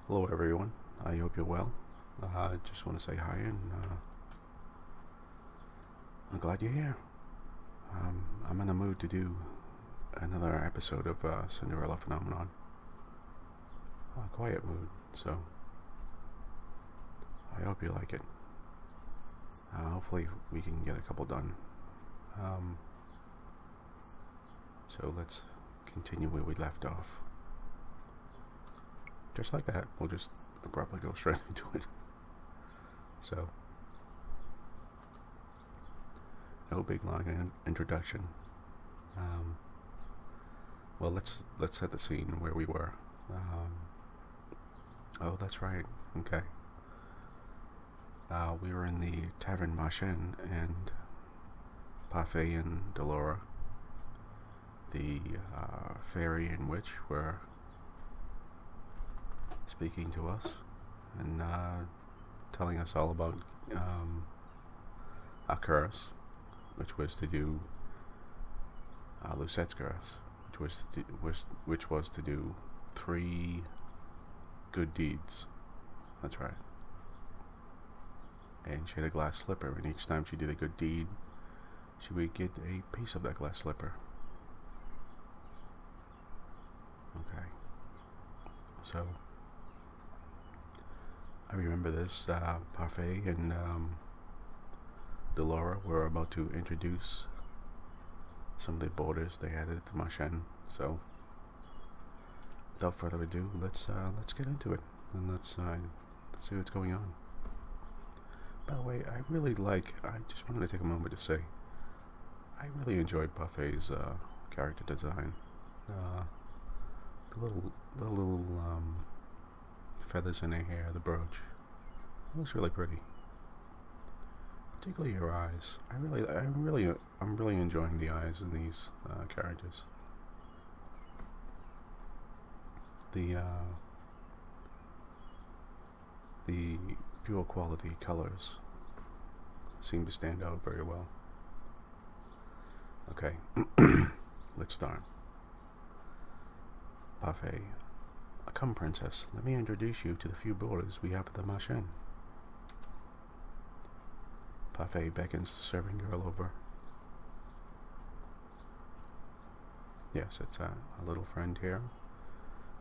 Hello, everyone. I hope you're well. I just want to say hi, and I'm glad you're here. I'm in the mood to do another episode of Cinderella Phenomenon. Quiet mood, so I hope you like it. Hopefully, we can get a couple done. So let's continue where we left off. Just like that, we'll just abruptly go straight into it. So, no big long introduction. Well, let's set the scene where we were. Oh, that's right. Okay. We were in the Tavern Machin, and Parfait and Delora, the fairy and witch, were speaking to us and telling us all about a curse, which was to do Lucette's curse, which was to do 3 good deeds. That's right. And she had a glass slipper, and each time she did a good deed, she would get a piece of that glass slipper. Okay. So I remember this. Parfait and Delora were about to introduce some of the boarders they had at the Machin. So, without further ado, let's get into it, and let's see what's going on. By the way, I just wanted to take a moment to say, I really enjoyed Parfait's character design. The little feathers in her hair, the brooch. It looks really pretty. Particularly her eyes. I'm really enjoying the eyes in these characters. The pure quality colors seem to stand out very well. Okay, let's start. Parfait. Come, princess, let me introduce you to the few boarders we have at the Machin. Parfait beckons the serving girl over. Yes, it's a little friend here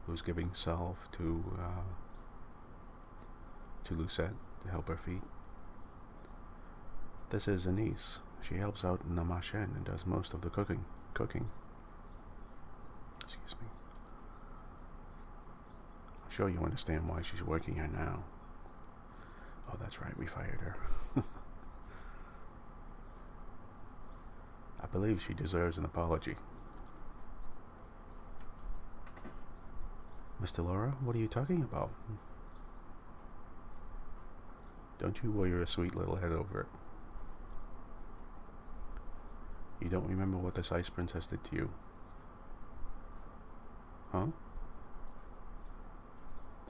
who's giving salve to Lucette to help her feet. This is Anise. She helps out in the Machin and does most of the cooking. Excuse me. I'm sure you understand why she's working here now. Oh, that's right, we fired her. I believe she deserves an apology. Miss Delora, what are you talking about? Don't you worry your sweet little head over it. You don't remember what this ice princess did to you? Huh?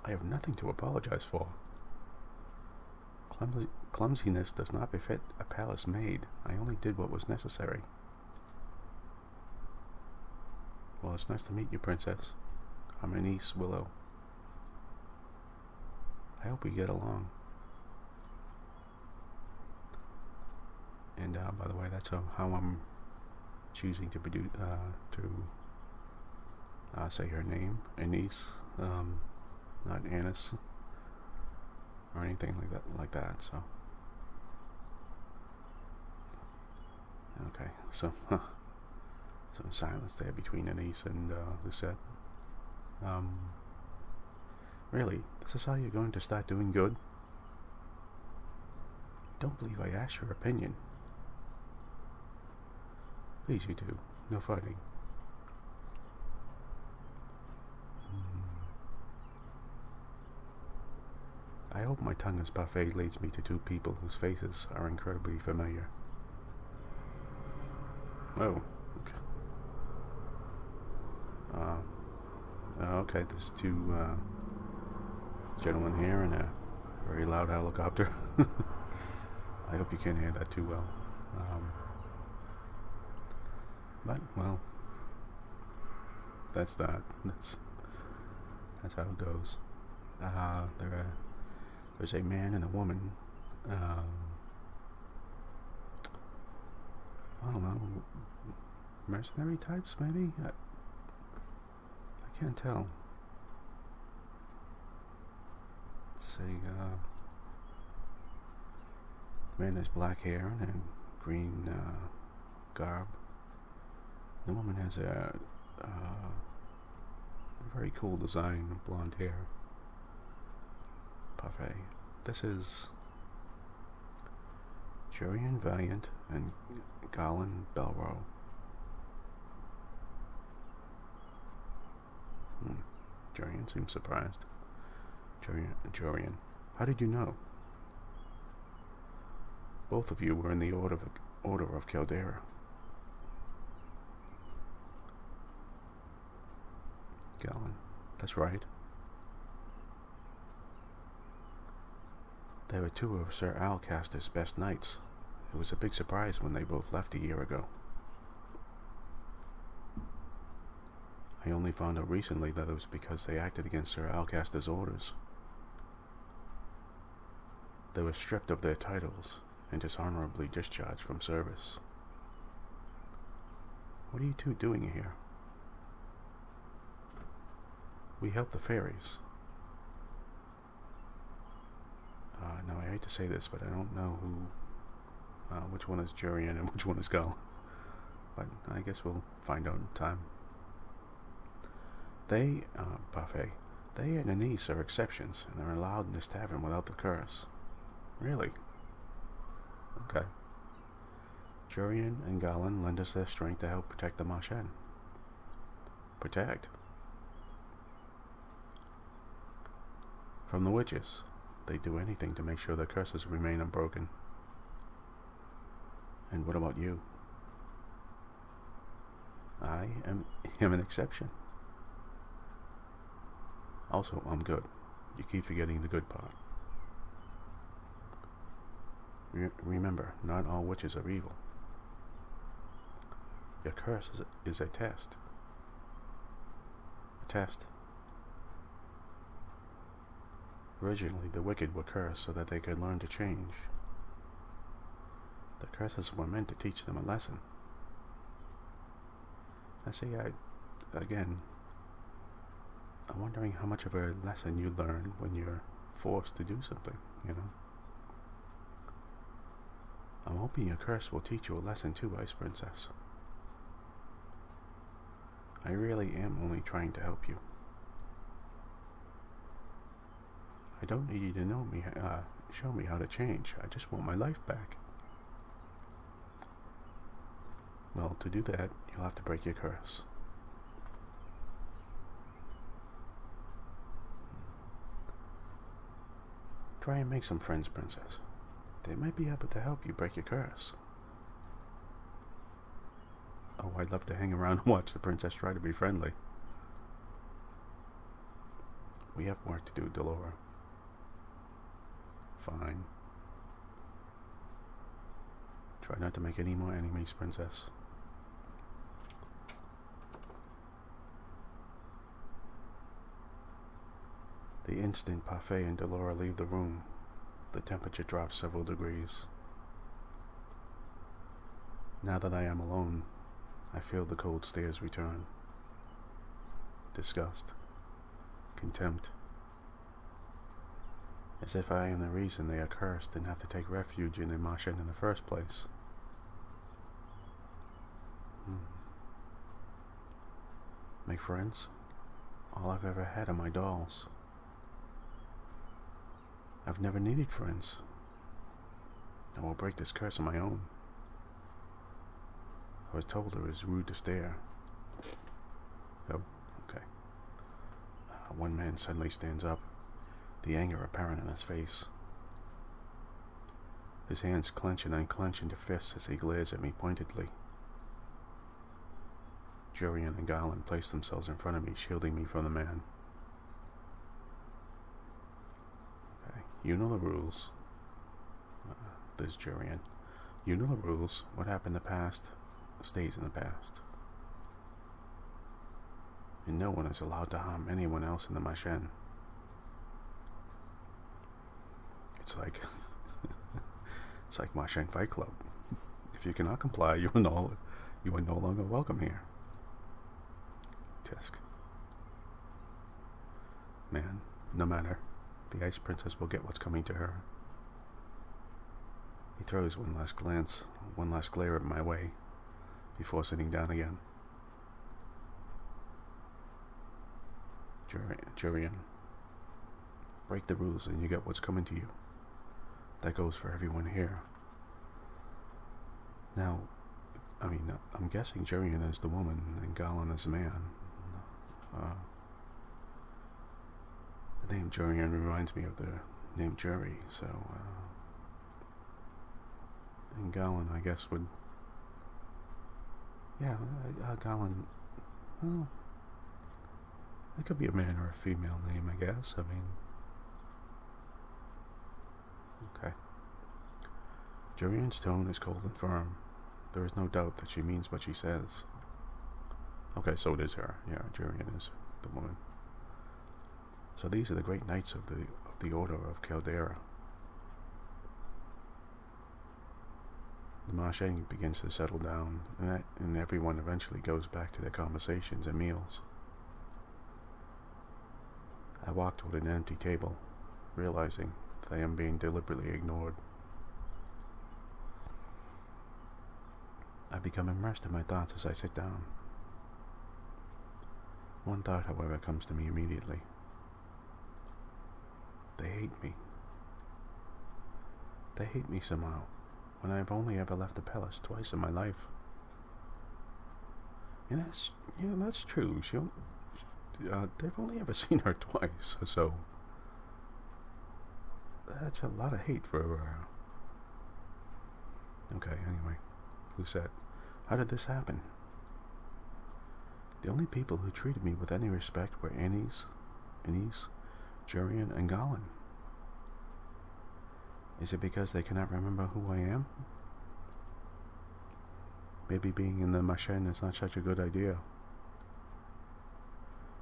I have nothing to apologize for. Clumsiness does not befit a palace maid. I only did what was necessary. Well, it's nice to meet you, princess. I'm her niece, Willow. I hope we get along. And by the way, that's how I'm choosing to say her name, Anise, not Annis, or anything like that. So, okay, so some silence there between Anise and Lucette. Really, this is how you're going to start doing good? Don't believe I asked your opinion. Please, you two. No fighting. I hope my tongue as Parfait leads me to 2 people whose faces are incredibly familiar. Oh. Okay, there's 2 gentlemen here in a very loud helicopter. I hope you can't hear that too well. But, well, that's that. That's how it goes. There's a man and a woman. I don't know, mercenary types, maybe? I can't tell. Let's see, the man has black hair and green garb. The woman has a very cool design, blonde hair. Parfait. This is Jurian Valiant and Galen Belro. Jurian seems surprised. Jurian, how did you know? Both of you were in the Order of Caldera. Galen, that's right. They were two of Sir Alcaster's best knights. It was a big surprise when they both left a year ago. I only found out recently that it was because they acted against Sir Alcaster's orders. They were stripped of their titles and dishonorably discharged from service. What are you two doing here? We help the fairies. Now I hate to say this, but I don't know which one is Jurian and which one is Gull. But I guess we'll find out in time. Parfait, they and Anise are exceptions and are allowed in this tavern without the curse. Really? Okay. Jurian and Galen lend us their strength to help protect the Marchen. Protect? From the witches. They do anything to make sure their curses remain unbroken. And what about you? I am an exception. Also, I'm good. You keep forgetting the good part. Remember, not all witches are evil. Your curse is a test. A test. Originally, the wicked were cursed so that they could learn to change. The curses were meant to teach them a lesson. I'm wondering how much of a lesson you learn when you're forced to do something, you know? I'm hoping your curse will teach you a lesson too, Ice Princess. I really am only trying to help you. I don't need you to show me how to change. I just want my life back. Well, to do that, you'll have to break your curse. Try and make some friends, Princess. They might be able to help you break your curse. Oh, I'd love to hang around and watch the princess try to be friendly. We have work to do, Delora. Fine. Try not to make any more enemies, Princess. The instant Parfait and Delora leave the room, the temperature drops several degrees. Now that I am alone, I feel the cold stares return. Disgust. Contempt. As if I am the reason they are cursed and have to take refuge in the Marchen in the first place. Make friends? All I've ever had are my dolls. I've never needed friends. I will break this curse on my own. I was told it was rude to stare. Oh, okay. One man suddenly stands up, the anger apparent in his face. His hands clench and unclench into fists as he glares at me pointedly. Jurian and Galen place themselves in front of me, shielding me from the man. Okay, you know the rules. There's Jurian. You know the rules. What happened in the past stays in the past. And no one is allowed to harm anyone else in the Marchen. It's like it's like Martian Fight Club. If you cannot comply, you are no longer welcome here. Tisk. Man, no matter. The Ice Princess will get what's coming to her. He throws one last glare at my way, before sitting down again. Jurian. Break the rules and you get what's coming to you. That goes for everyone here. Now, I'm guessing Jurian is the woman and Galen is the man. The name Jurian reminds me of the name Jury, so, and Galen, I guess, would, yeah, Galen, well, it could be a man or a female name, I guess, okay. Jurian's tone is cold and firm. There is no doubt that she means what she says. Okay, so it is her. Yeah, Jurian is the woman. So these are the great knights of the Order of Caldera. The Marching begins to settle down, and everyone eventually goes back to their conversations and meals. I walk toward an empty table, realizing that I am being deliberately ignored. I become immersed in my thoughts as I sit down. One thought, however, comes to me immediately. They hate me. They hate me somehow, when I have only ever left the palace twice in my life. And that's true. They've only ever seen her twice, so that's a lot of hate for her. Okay, anyway, Lucette, how did this happen? The only people who treated me with any respect were Anise, Jurian, and Galen. Is it because they cannot remember who I am? Maybe being in the Marchen is not such a good idea.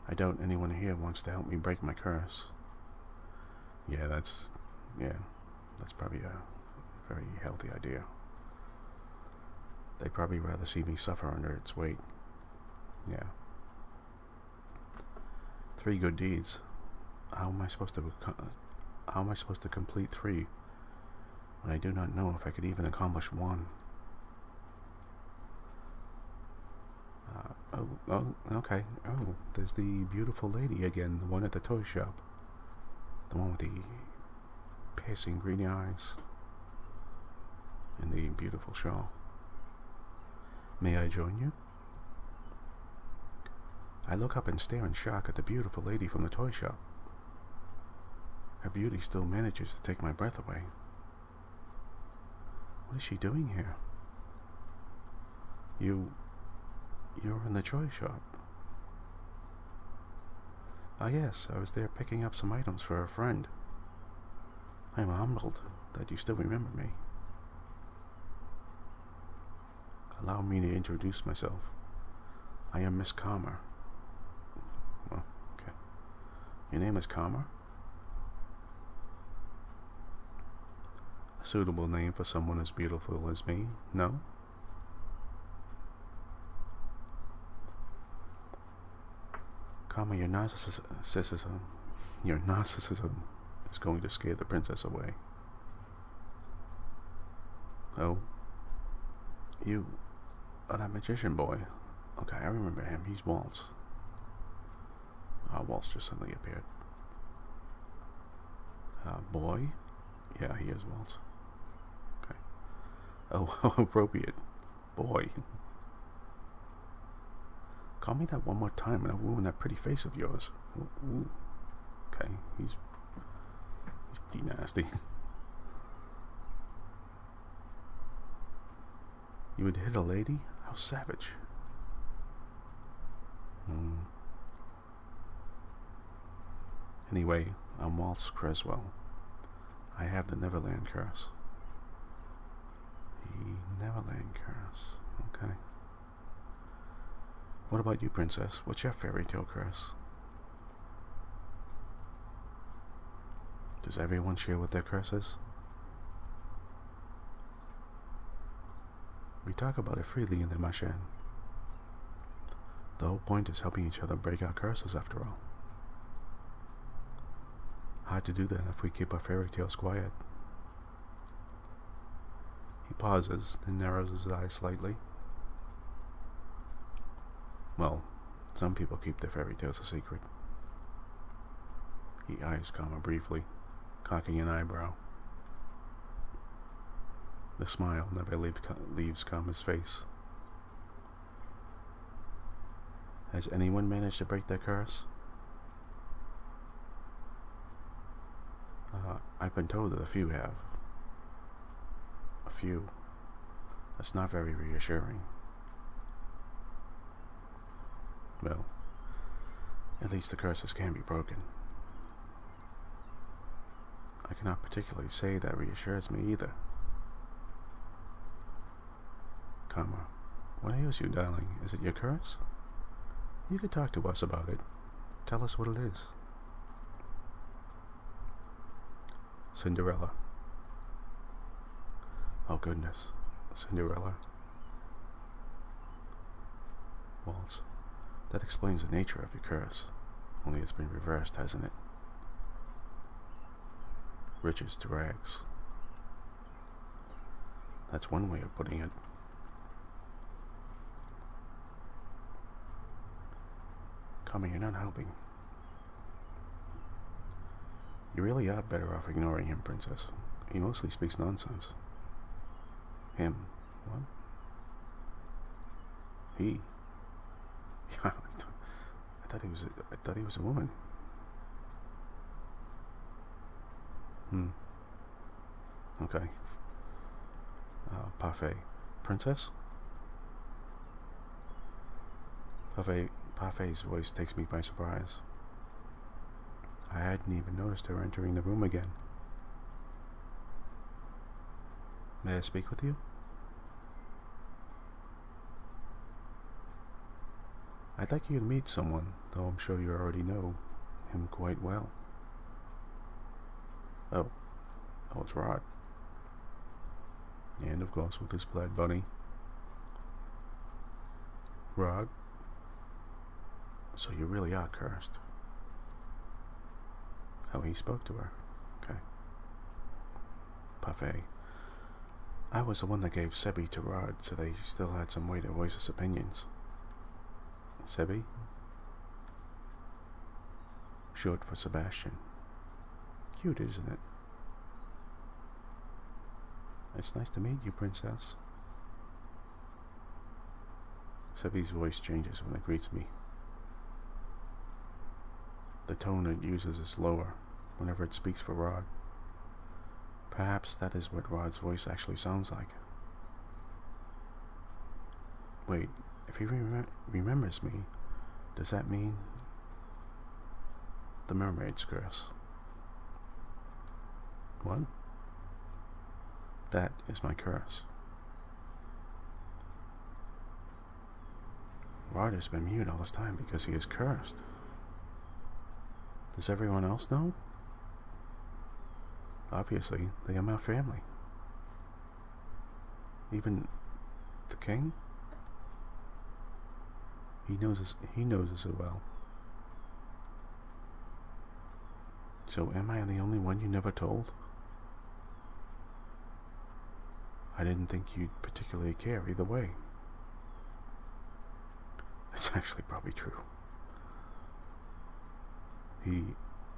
I doubt anyone here wants to help me break my curse. Yeah, that's probably a very healthy idea. They'd probably rather see me suffer under its weight. Yeah. 3 good deeds. How am I supposed to complete 3 when I do not know if I could even accomplish 1? Okay. Oh, there's the beautiful lady again, the one at the toy shop. The one with the piercing green eyes and the beautiful shawl. May I join you? I look up and stare in shock at the beautiful lady from the toy shop. Her beauty still manages to take my breath away. What is she doing here? You're in the toy shop. Ah yes, I was there picking up some items for a friend. I am humbled that you still remember me. Allow me to introduce myself. I am Miss Calmer. Well, okay. Your name is Calmer? A suitable name for someone as beautiful as me, no? Calmer, your narcissism is going to scare the princess away. Oh, you are that magician boy. Okay, I remember him. He's Waltz. Waltz just suddenly appeared. Boy? Yeah, he is Waltz. Okay. Oh, how appropriate. Boy. Call me that one more time and I'll ruin that pretty face of yours. Ooh. Okay, he's pretty nasty. You would hit a lady? How savage. Anyway, I'm Waltz Creswell. I have the Neverland curse. The Neverland curse. Okay. What about you, princess? What's your fairy tale curse? Does everyone share with their curses? We talk about it freely in the Mashen. The whole point is helping each other break our curses, after all. Hard to do that if we keep our fairy tales quiet. He pauses, then narrows his eyes slightly. Well, some people keep their fairy tales a secret. He eyes Karma briefly, cocking an eyebrow. The smile never leaves Karma's face. Has anyone managed to break their curse? I've been told that a few have. A few. That's not very reassuring. Well, at least the curses can be broken. I cannot particularly say that reassures me either. Karma, what ails you, darling? Is it your curse? You could talk to us about it. Tell us what it is. Cinderella. Oh goodness, Cinderella. Waltz. That explains the nature of your curse. Only it's been reversed, hasn't it? Riches to rags. That's one way of putting it. Karma, you're not helping. You really are better off ignoring him, Princess. He mostly speaks nonsense. Him? What? He? Yeah, I thought he was a woman. Okay. Parfait. Princess? Parfait's voice takes me by surprise. I hadn't even noticed her entering the room again. May I speak with you? I'd like you to meet someone, though I'm sure you already know him quite well. Oh, it's Rod. And of course with his plaid bunny. Rod? So you really are cursed. Oh, he spoke to her. Okay. Parfait. I was the one that gave Sebi to Rod, so they still had some way to voice his opinions. Sebi? Short for Sebastian. Cute, isn't it? It's nice to meet you, Princess. Sebi's voice changes when it greets me. The tone it uses is lower whenever it speaks for Rod. Perhaps that is what Rod's voice actually sounds like. Wait, if he remembers me, does that mean the mermaid's curse? What? That is my curse. Rod has been mute all this time because he is cursed. Does everyone else know? Obviously, they are my family. Even the king? He knows us as well. So am I the only one you never told? I didn't think you'd particularly care either way. That's actually probably true. He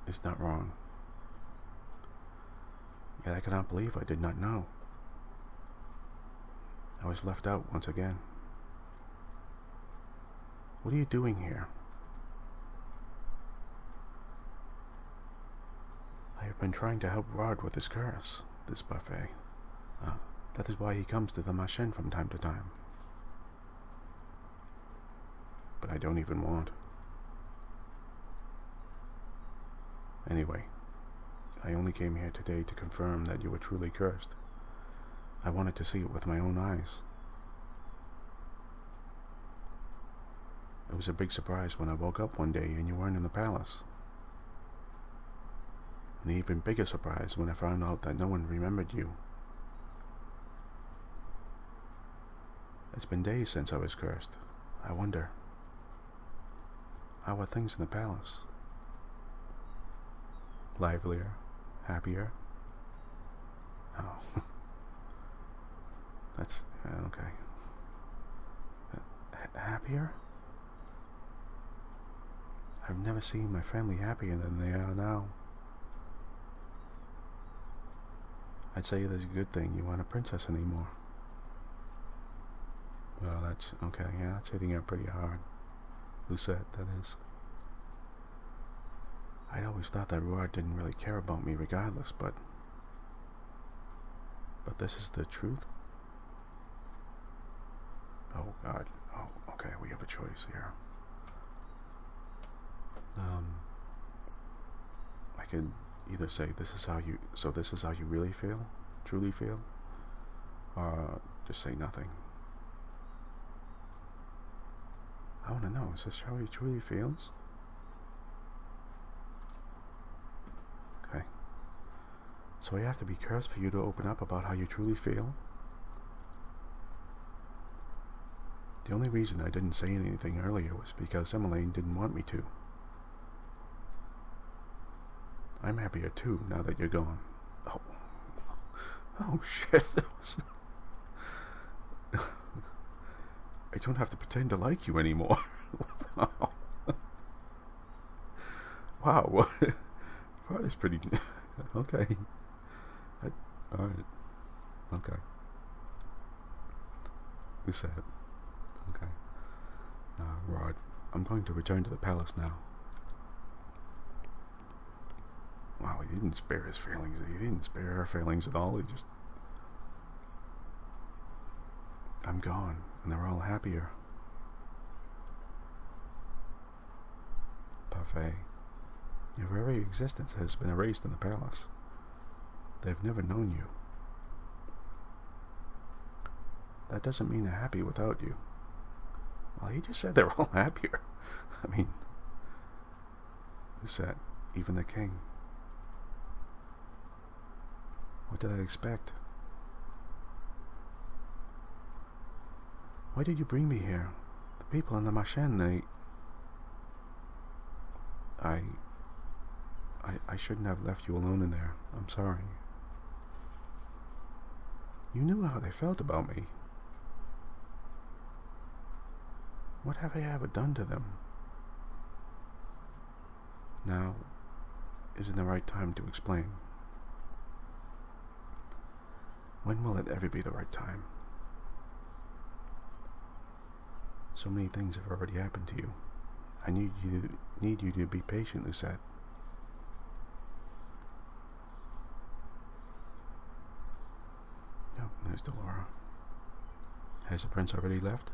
is not wrong. Yet I cannot believe I did not know. I was left out once again. What are you doing here? I have been trying to help Rod with his curse, this buffet. That is why he comes to the Machen from time to time. But I don't even want. Anyway, I only came here today to confirm that you were truly cursed. I wanted to see it with my own eyes. It was a big surprise when I woke up one day and you weren't in the palace. An even bigger surprise when I found out that no one remembered you. It's been days since I was cursed. I wonder, how are things in the palace? Livelier? Happier? Oh. That's... okay. Happier? I've never seen my family happier than they are now. I'd say that's a good thing you aren't a princess anymore. Well, that's... okay, yeah, that's hitting out pretty hard. Lucette, that is. I'd always thought that Rod didn't really care about me regardless, but this is the truth? Oh, God. Oh, okay, we have a choice here. I could either say this is how you really feel, truly feel, or just say nothing. I want to know, is this how he truly feels? Okay. So I have to be cursed for you to open up about how you truly feel? The only reason I didn't say anything earlier was because Emmeline didn't want me to. I'm happier too, now that you're gone. Oh shit, that was... I don't have to pretend to like you anymore. Wow. Wow, that is pretty... okay. Alright. Okay. Lucette. Okay. Rod, I'm going to return to the palace now. Wow, he didn't spare his feelings. He didn't spare her feelings at all. He just... I'm gone, and they're all happier. Parfait, your very existence has been erased in the palace. They've never known you. That doesn't mean they're happy without you. Well, he just said they're all happier. I mean, Lucette, even the king. What did I expect? Why did you bring me here? The people in the Machen, they... I shouldn't have left you alone in there. I'm sorry. You knew how they felt about me. What have I ever done to them? Now, isn't the right time to explain? When will it ever be the right time? So many things have already happened to you. I need you to be patient, Lucette. Yep, there's Delora. Has the prince already left?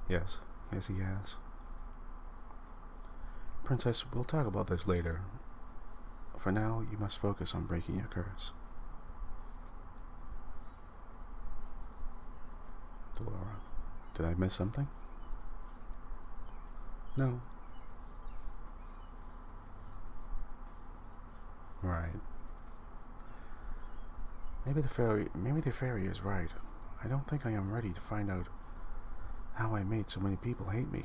Yes, he has. Princess, we'll talk about this later. For now, you must focus on breaking your curse. Delora, did I miss something? No. Right. Maybe the fairy is right. I don't think I am ready to find out how I made so many people hate me.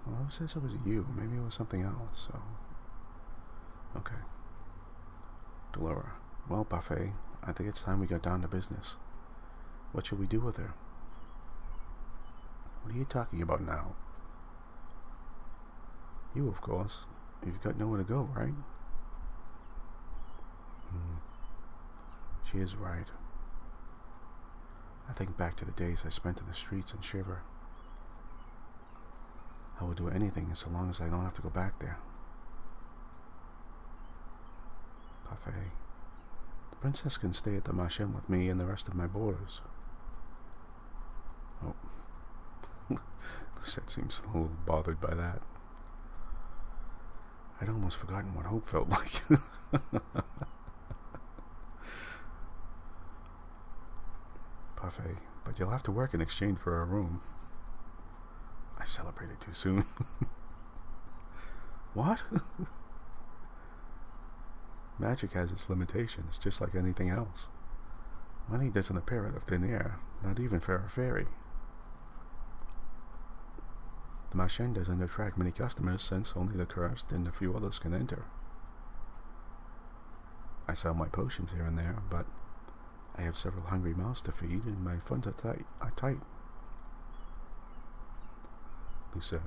Well, who says it was you? Maybe it was something else, so... Okay. Delora. Well, Buffet, I think it's time we got down to business. What should we do with her? What are you talking about now? You, of course. You've got nowhere to go, right? She is right. I think back to the days I spent in the streets and shiver. I will do anything so long as I don't have to go back there. Parfait. The princess can stay at the Machen with me and the rest of my boarders. Oh. Lucette seems a little bothered by that. I'd almost forgotten what hope felt like. Parfait, but you'll have to work in exchange for a room. I celebrated too soon. What? Magic has its limitations, just like anything else. Money doesn't appear out of thin air, not even for a fairy. The Marchen doesn't attract many customers since only the cursed and a few others can enter. I sell my potions here and there, but I have several hungry mouths to feed and my funds are tight. Lucette,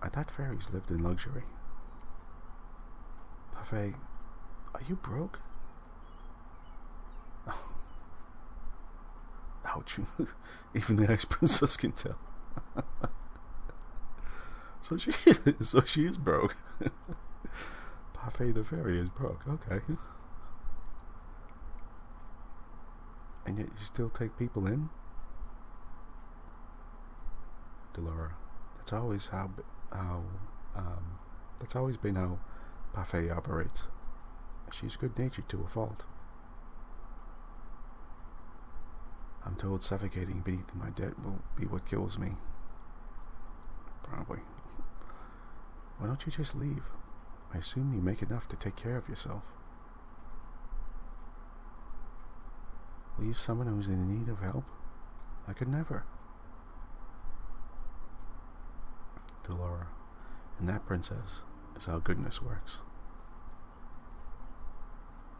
I thought fairies lived in luxury. Parfait, are you broke? Ouch. Even the ex-princess can tell. So she is broke. Parfait the fairy is broke, okay. And yet you still take people in? Delora, that's always been how Parfait operates. She's good-natured to a fault. I'm told suffocating beneath my debt will be what kills me. Probably. Why don't you just leave? I assume you make enough to take care of yourself. Leave someone who's in need of help? I could never. Delora, and that, princess, is how goodness works.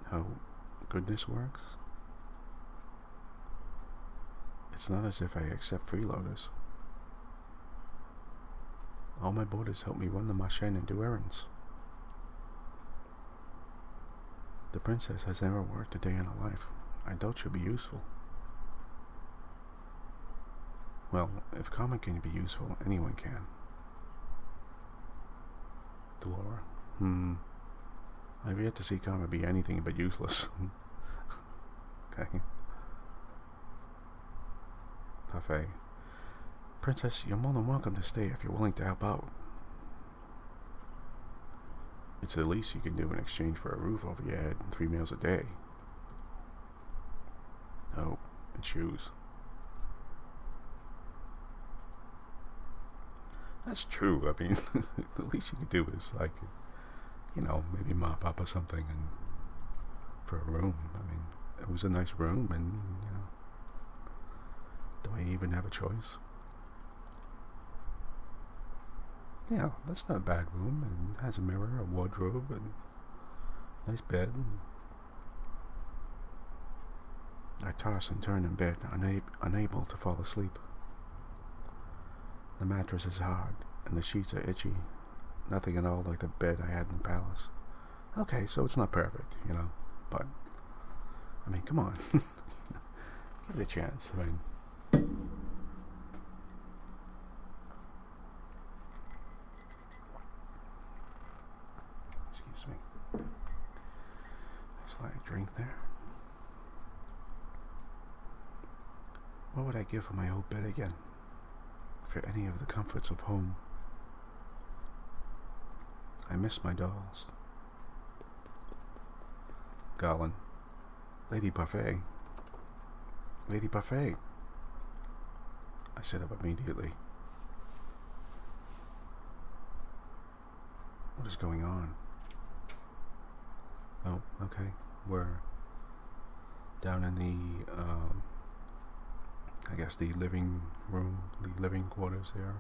How goodness works? It's not as if I accept freeloaders. All my boarders help me run the Marchen and do errands. The princess has never worked a day in her life. I doubt she'll be useful. Well, if Carmen can be useful, anyone can. Delora, I've yet to see Carmen be anything but useless. Okay. Parfait. Princess, you're more than welcome to stay if you're willing to help out. It's the least you can do in exchange for a roof over your head and 3 meals a day. Oh, and shoes. That's true. I mean, the least you can do is, like, maybe mop up or something and for a room. I mean, it was a nice room and, do I even have a choice? Yeah, that's not a bad room, and it has a mirror, a wardrobe, and a nice bed. I toss and turn in bed, unable to fall asleep. The mattress is hard, and the sheets are itchy. Nothing at all like the bed I had in the palace. Okay, so it's not perfect, but, I mean, come on. Give it a chance. I mean, excuse me. Slight drink there. What would I give for my old bed again? For any of the comforts of home. I miss my dolls. Garland. Lady Parfait. Lady Parfait. I sit up immediately. What is going on? Oh, okay. We're down in the, I guess the living room, the living quarters there.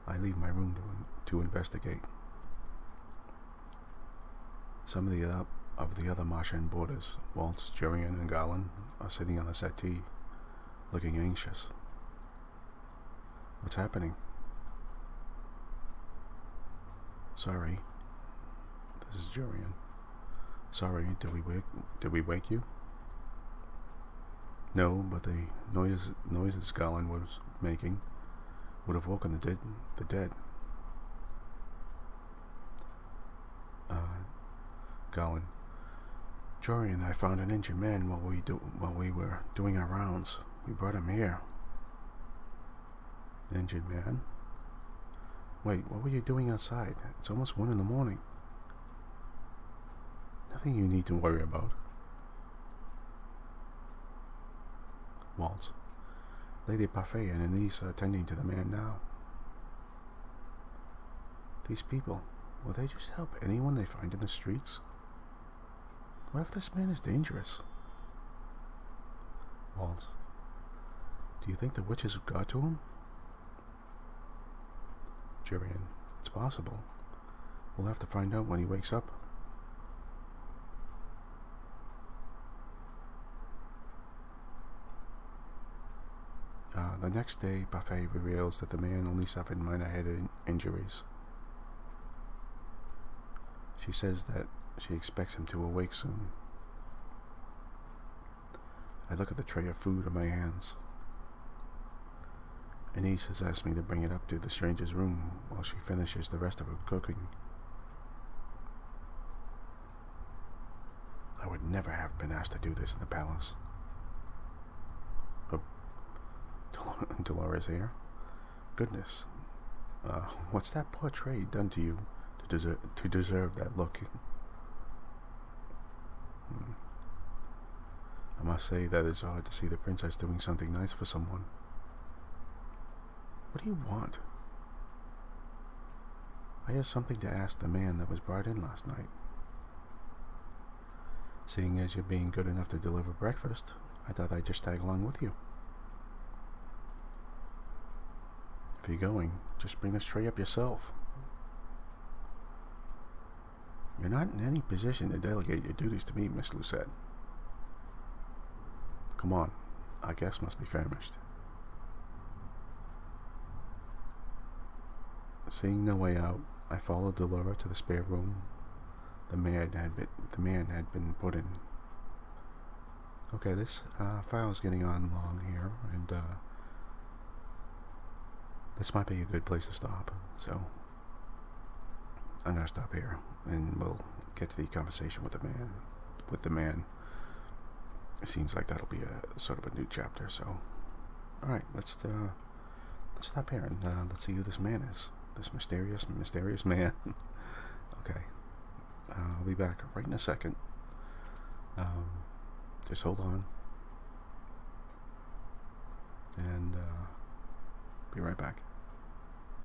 I leave my room to investigate. Some of the other Marchen boarders, Waltz, Jurian, and Garland, are sitting on a settee, looking anxious. What's happening? Sorry. This is Jurian. Sorry, did we wake you? No, but the noises Garland was making would have woken the dead. Garland. Jory and I found an injured man while we were doing our rounds. We brought him here. An injured man? Wait, what were you doing outside? It's almost 1 a.m. Nothing you need to worry about. Waltz. Lady Parfait and Anise are attending to the man now. These people, will they just help anyone they find in the streets? What if this man is dangerous? Walt, do you think the witches got to him? Jurian, it's possible. We'll have to find out when he wakes up. The next day, Buffet reveals that the man only suffered minor head injuries. She says that she expects him to awake soon. I look at the tray of food in my hands. Anise has asked me to bring it up to the stranger's room while she finishes the rest of her cooking. I would never have been asked to do this in the palace. Oh, Dolores here? Goodness. What's that poor tray done to you to deserve that look? I must say that it's odd to see the princess doing something nice for someone. What do you want? I have something to ask the man that was brought in last night. Seeing as you're being good enough to deliver breakfast, I thought I'd just tag along with you. If you're going, just bring this tray up yourself. You're not in any position to delegate your duties to me, Miss Lucette. Come on, our guest must be famished. Seeing no way out, I followed Delora to the spare room the man had been put in. Okay, this file's getting on long here, and this might be a good place to stop. So I'm gonna stop here, and we'll get to the conversation with the man. It seems like that'll be a sort of a new chapter. So, all right, let's stop here and let's see who this man is. This mysterious man. Okay, I'll be back right in a second. Just hold on, and be right back.